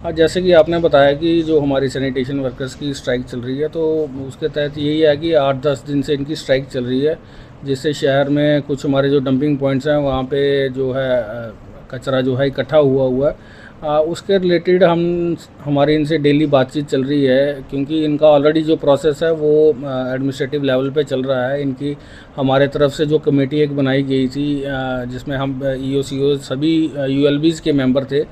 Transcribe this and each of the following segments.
हाँ, जैसे कि आपने बताया कि जो हमारी सैनिटेशन वर्कर्स की स्ट्राइक चल रही है, तो उसके तहत यही है कि 8-10 दिन से इनकी स्ट्राइक चल रही है, जिससे शहर में कुछ हमारे जो डंपिंग पॉइंट्स हैं वहाँ पे जो है कचरा जो है इकट्ठा हुआ हुआ है। उसके रिलेटेड हमारी इनसे डेली बातचीत चल रही है, क्योंकि इनका ऑलरेडी जो प्रोसेस है वो एडमिनिस्ट्रेटिव लेवल पे चल रहा है। इनकी हमारे तरफ से जो कमेटी एक बनाई गई थी, जिसमें हम ईओ सीओ सभी यूएलबीज़ के मेंबर थे,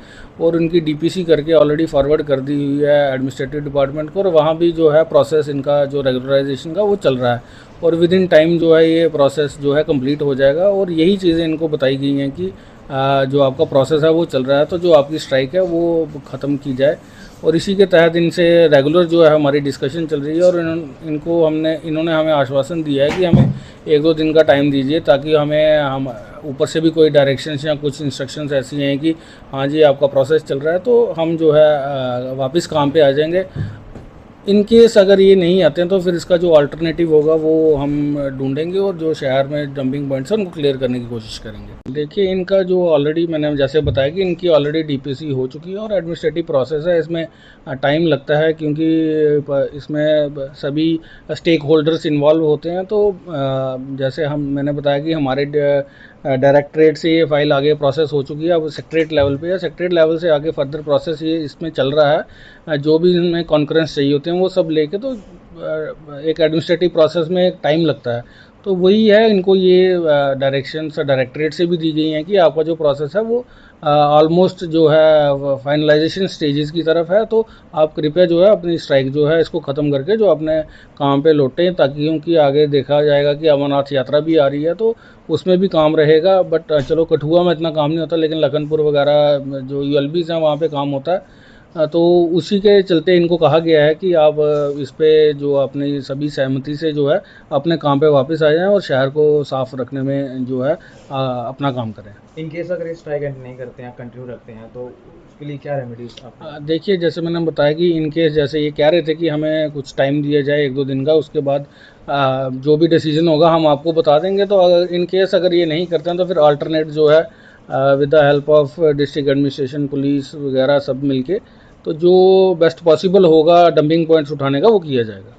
और उनकी डीपीसी करके ऑलरेडी फॉरवर्ड कर दी हुई है एडमिनिस्ट्रेटिव डिपार्टमेंट को, और वहाँ भी जो है प्रोसेस इनका जो रेगुलराइजेशन का वो चल रहा है, और विद इन टाइम जो है ये प्रोसेस जो है कंप्लीट हो जाएगा। और यही चीज़ें इनको बताई गई हैं कि जो आपका प्रोसेस है वो चल रहा है, तो जो आपकी स्ट्राइक है वो ख़त्म की जाए। और इसी के तहत इनसे रेगुलर जो है हमारी डिस्कशन चल रही है, और इन्होंने हमें आश्वासन दिया है कि हमें 1-2 दिन का टाइम दीजिए, ताकि हम ऊपर से भी कोई डायरेक्शंस या कुछ इंस्ट्रक्शंस ऐसी हैं कि हाँ जी आपका प्रोसेस चल रहा है, तो हम जो है वापस काम पे आ जाएंगे। इन केस अगर ये नहीं आते हैं तो फिर इसका जो अल्टरनेटिव होगा वो हम ढूंढेंगे, और जो शहर में डंपिंग पॉइंट्स हैं उनको क्लियर करने की कोशिश करेंगे। देखिए, इनका जो ऑलरेडी मैंने जैसे बताया कि इनकी ऑलरेडी डीपीसी हो चुकी है, और एडमिनिस्ट्रेटिव प्रोसेस है, इसमें टाइम लगता है, क्योंकि इसमें सभी स्टेक होल्डर्स इन्वॉल्व होते हैं। तो जैसे मैंने बताया कि हमारे डायरेक्टरेट से ये फाइल आगे प्रोसेस हो चुकी है, अब सेक्रेटरीट लेवल पे है, सेक्रेटरीट लेवल से आगे फर्दर प्रोसेस ये इसमें चल रहा है। जो भी इनमें कॉन्करेंस चाहिए होते हैं वो सब लेके, तो एक एडमिनिस्ट्रेटिव प्रोसेस में एक टाइम लगता है। तो वही है, इनको ये डायरेक्शंस डायरेक्टरेट से भी दी गई हैं कि आपका जो प्रोसेस है वो ऑलमोस्ट जो है फाइनलाइजेशन स्टेजेस की तरफ है, तो आप कृपया जो है अपनी स्ट्राइक जो है इसको ख़त्म करके जो अपने काम पे लौटें, ताकि क्योंकि आगे देखा जाएगा कि अमरनाथ यात्रा भी आ रही है, तो उसमें भी काम रहेगा। बट चलो, कठुआ में इतना काम नहीं होता, लेकिन लखनपुर वगैरह जो यूएलबीज़ हैं वहाँ पे काम होता है। तो उसी के चलते इनको कहा गया है कि आप इस पे जो अपनी सभी सहमति से जो है अपने काम पे वापस आ जाएं, और शहर को साफ रखने में जो है अपना काम करें। इन केस अगर ये स्ट्राइक एंड नहीं करते हैं, कंटिन्यू रखते हैं, तो उसके लिए क्या रेमेडीज आप? देखिए, जैसे मैंने बताया कि इन केस जैसे ये कह रहे थे कि हमें कुछ टाइम दिया जाए 1-2 दिन का, उसके बाद जो भी डिसीजन होगा हम आपको बता देंगे। तो अगर इन केस अगर ये नहीं करते हैं तो फिर अल्टरनेट जो है with the help of district administration, police वगैरह सब मिलके, तो जो बेस्ट पॉसिबल होगा डंपिंग पॉइंट्स उठाने का वो किया जाएगा।